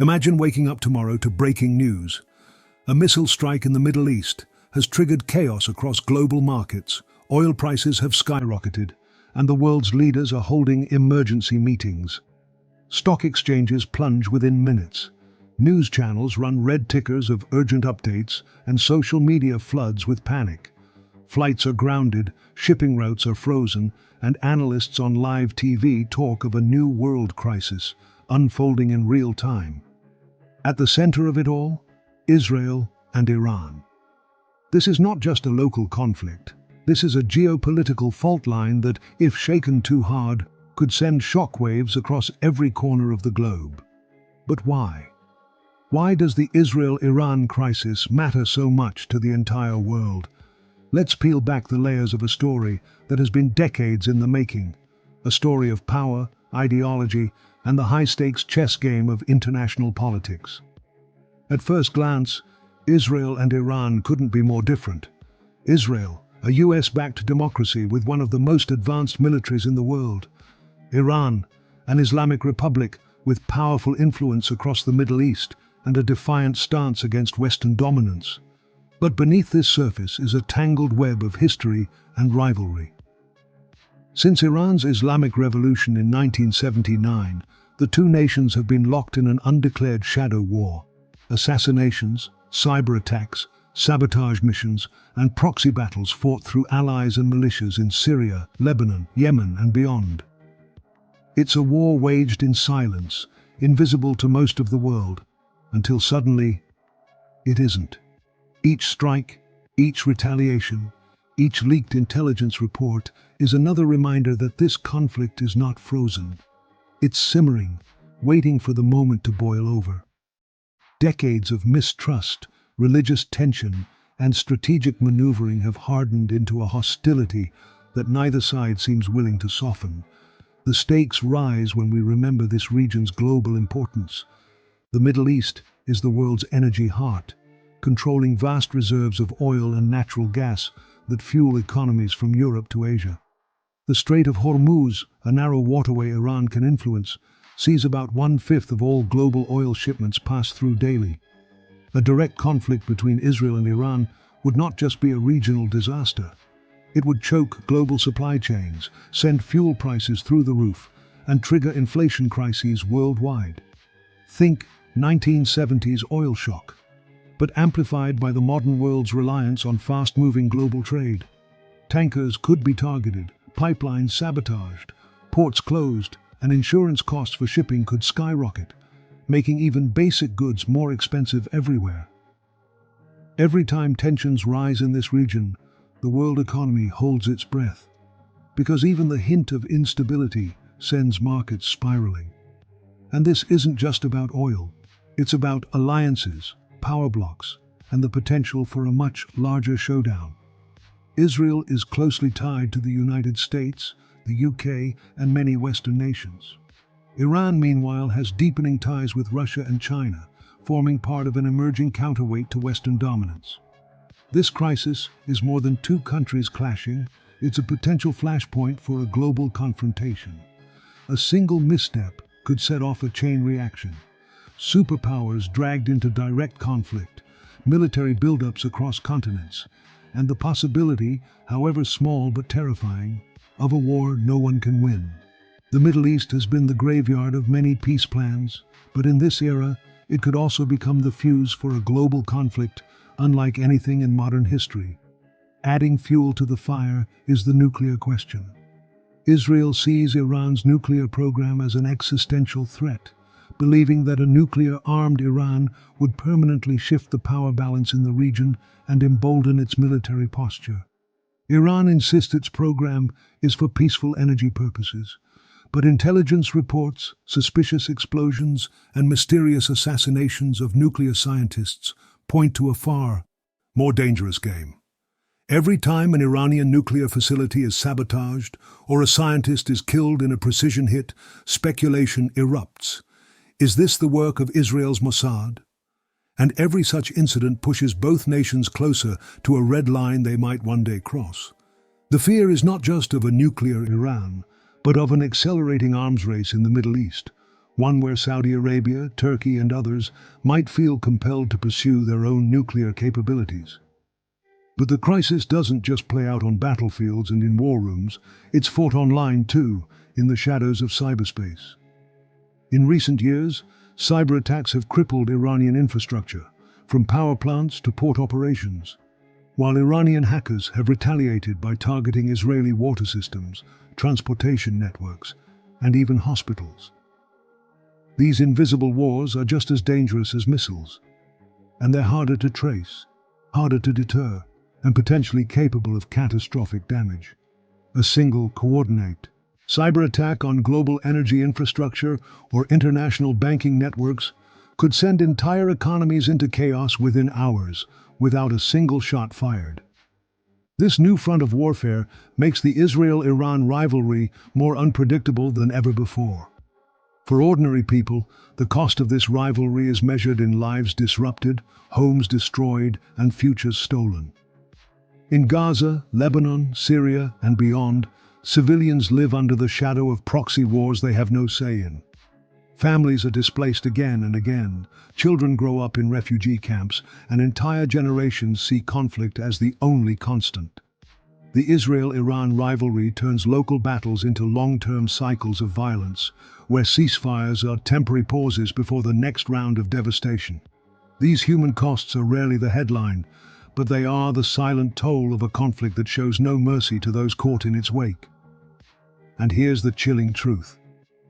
Imagine waking up tomorrow to breaking news. A missile strike in the Middle East has triggered chaos across global markets. Oil prices have skyrocketed, and the world's leaders are holding emergency meetings. Stock exchanges plunge within minutes. News channels run red tickers of urgent updates, and social media floods with panic. Flights are grounded, shipping routes are frozen, and analysts on live TV talk of a new world crisis unfolding in real time. At the center of it all, Israel and Iran. This is not just a local conflict. This is a geopolitical fault line that, if shaken too hard, could send shockwaves across every corner of the globe. But why? Why does the Israel-Iran crisis matter so much to the entire world? Let's peel back the layers of a story that has been decades in the making. A story of power, ideology, and the high-stakes chess game of international politics. At first glance, Israel and Iran couldn't be more different. Israel, a US-backed democracy with one of the most advanced militaries in the world. Iran, an Islamic republic with powerful influence across the Middle East and a defiant stance against Western dominance. But beneath this surface is a tangled web of history and rivalry. Since Iran's Islamic Revolution in 1979, the two nations have been locked in an undeclared shadow war. Assassinations, cyber attacks, sabotage missions, and proxy battles fought through allies and militias in Syria, Lebanon, Yemen, and beyond. It's a war waged in silence, invisible to most of the world, until suddenly, it isn't. Each strike, each retaliation, each leaked intelligence report is another reminder that this conflict is not frozen. It's simmering, waiting for the moment to boil over. Decades of mistrust, religious tension, and strategic maneuvering have hardened into a hostility that neither side seems willing to soften. The stakes rise when we remember this region's global importance. The Middle East is the world's energy heart, controlling vast reserves of oil and natural gas that fuel economies from Europe to Asia. The Strait of Hormuz, a narrow waterway Iran can influence, sees about 1/5 of all global oil shipments pass through daily. A direct conflict between Israel and Iran would not just be a regional disaster. It would choke global supply chains, send fuel prices through the roof, and trigger inflation crises worldwide. Think 1970s oil shock, but amplified by the modern world's reliance on fast-moving global trade. Tankers could be targeted, pipelines sabotaged, ports closed, and insurance costs for shipping could skyrocket, making even basic goods more expensive everywhere. Every time tensions rise in this region, the world economy holds its breath, because even the hint of instability sends markets spiraling. And this isn't just about oil. It's about alliances, power blocks, and the potential for a much larger showdown. Israel is closely tied to the United States, the UK, and many Western nations. Iran, meanwhile, has deepening ties with Russia and China, forming part of an emerging counterweight to Western dominance. This crisis is more than two countries clashing. It's a potential flashpoint for a global confrontation. A single misstep could set off a chain reaction. Superpowers dragged into direct conflict, military buildups across continents, and the possibility, however small but terrifying, of a war no one can win. The Middle East has been the graveyard of many peace plans, but in this era, it could also become the fuse for a global conflict unlike anything in modern history. Adding fuel to the fire is the nuclear question. Israel sees Iran's nuclear program as an existential threat, believing that a nuclear-armed Iran would permanently shift the power balance in the region and embolden its military posture. Iran insists its program is for peaceful energy purposes, but intelligence reports, suspicious explosions, and mysterious assassinations of nuclear scientists point to a far more dangerous game. Every time an Iranian nuclear facility is sabotaged or a scientist is killed in a precision hit, speculation erupts. Is this the work of Israel's Mossad? And every such incident pushes both nations closer to a red line they might one day cross. The fear is not just of a nuclear Iran, but of an accelerating arms race in the Middle East, one where Saudi Arabia, Turkey and others might feel compelled to pursue their own nuclear capabilities. But the crisis doesn't just play out on battlefields and in war rooms, it's fought online too, in the shadows of cyberspace. In recent years, cyber attacks have crippled Iranian infrastructure, from power plants to port operations, while Iranian hackers have retaliated by targeting Israeli water systems, transportation networks, and even hospitals. These invisible wars are just as dangerous as missiles, and they're harder to trace, harder to deter, and potentially capable of catastrophic damage. A single coordinate cyber attack on global energy infrastructure or international banking networks could send entire economies into chaos within hours, without a single shot fired. This new front of warfare makes the Israel-Iran rivalry more unpredictable than ever before. For ordinary people, the cost of this rivalry is measured in lives disrupted, homes destroyed, and futures stolen. In Gaza, Lebanon, Syria, and beyond, civilians live under the shadow of proxy wars they have no say in. Families are displaced again and again, children grow up in refugee camps, and entire generations see conflict as the only constant. The Israel-Iran rivalry turns local battles into long-term cycles of violence, where ceasefires are temporary pauses before the next round of devastation. These human costs are rarely the headline, but they are the silent toll of a conflict that shows no mercy to those caught in its wake. And here's the chilling truth.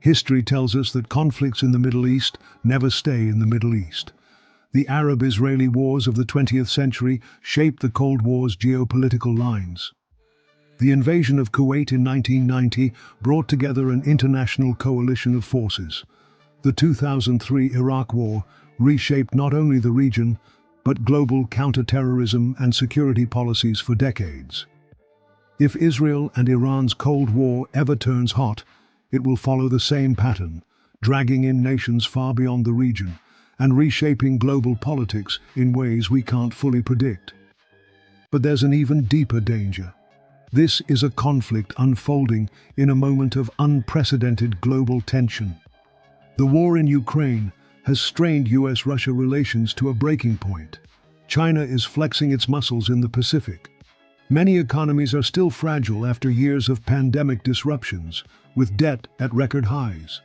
History tells us that conflicts in the Middle East never stay in the Middle East. The Arab-Israeli wars of the 20th century shaped the Cold War's geopolitical lines. The invasion of Kuwait in 1990 brought together an international coalition of forces. The 2003 Iraq War reshaped not only the region, but global counterterrorism and security policies for decades. If Israel and Iran's Cold War ever turns hot, it will follow the same pattern, dragging in nations far beyond the region and reshaping global politics in ways we can't fully predict. But there's an even deeper danger. This is a conflict unfolding in a moment of unprecedented global tension. The war in Ukraine has strained US-Russia relations to a breaking point. China is flexing its muscles in the Pacific. Many economies are still fragile after years of pandemic disruptions, with debt at record highs.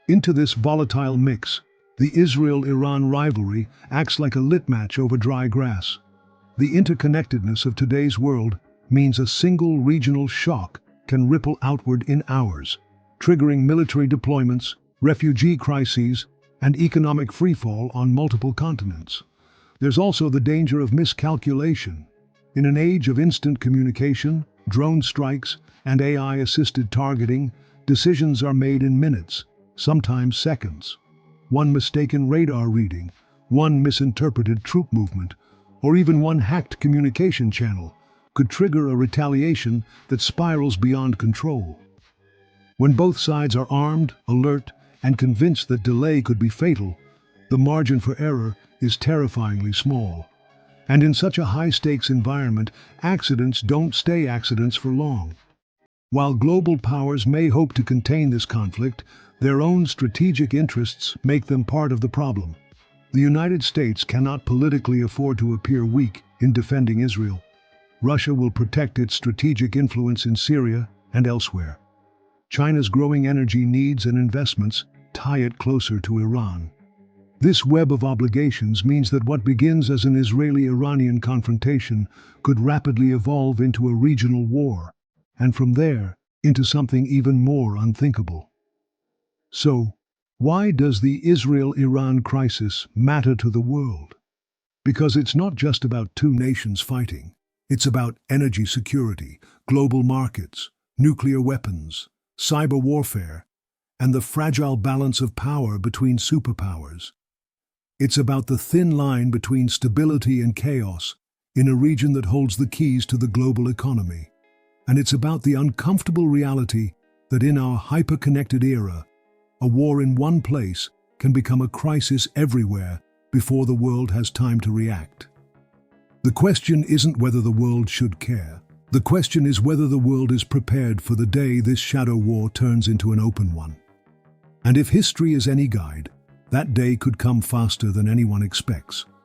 Into this volatile mix, the Israel-Iran rivalry acts like a lit match over dry grass. The interconnectedness of today's world means a single regional shock can ripple outward in hours, triggering military deployments, refugee crises, and economic freefall on multiple continents. There's also the danger of miscalculation. In an age of instant communication, drone strikes, and AI-assisted targeting, decisions are made in minutes, sometimes seconds. One mistaken radar reading, one misinterpreted troop movement, or even one hacked communication channel could trigger a retaliation that spirals beyond control. When both sides are armed, alert, and convinced that delay could be fatal, the margin for error is terrifyingly small. And in such a high-stakes environment, accidents don't stay accidents for long. While global powers may hope to contain this conflict, their own strategic interests make them part of the problem. The United States cannot politically afford to appear weak in defending Israel. Russia will protect its strategic influence in Syria and elsewhere. China's growing energy needs and investments tie it closer to Iran. This web of obligations means that what begins as an Israeli-Iranian confrontation could rapidly evolve into a regional war, and from there, into something even more unthinkable. So, why does the Israel-Iran crisis matter to the world? Because it's not just about two nations fighting. It's about energy security, global markets, nuclear weapons, cyber warfare, and the fragile balance of power between superpowers. It's about the thin line between stability and chaos in a region that holds the keys to the global economy. And it's about the uncomfortable reality that in our hyper-connected era, a war in one place can become a crisis everywhere before the world has time to react. The question isn't whether the world should care. The question is whether the world is prepared for the day this shadow war turns into an open one. And if history is any guide, that day could come faster than anyone expects.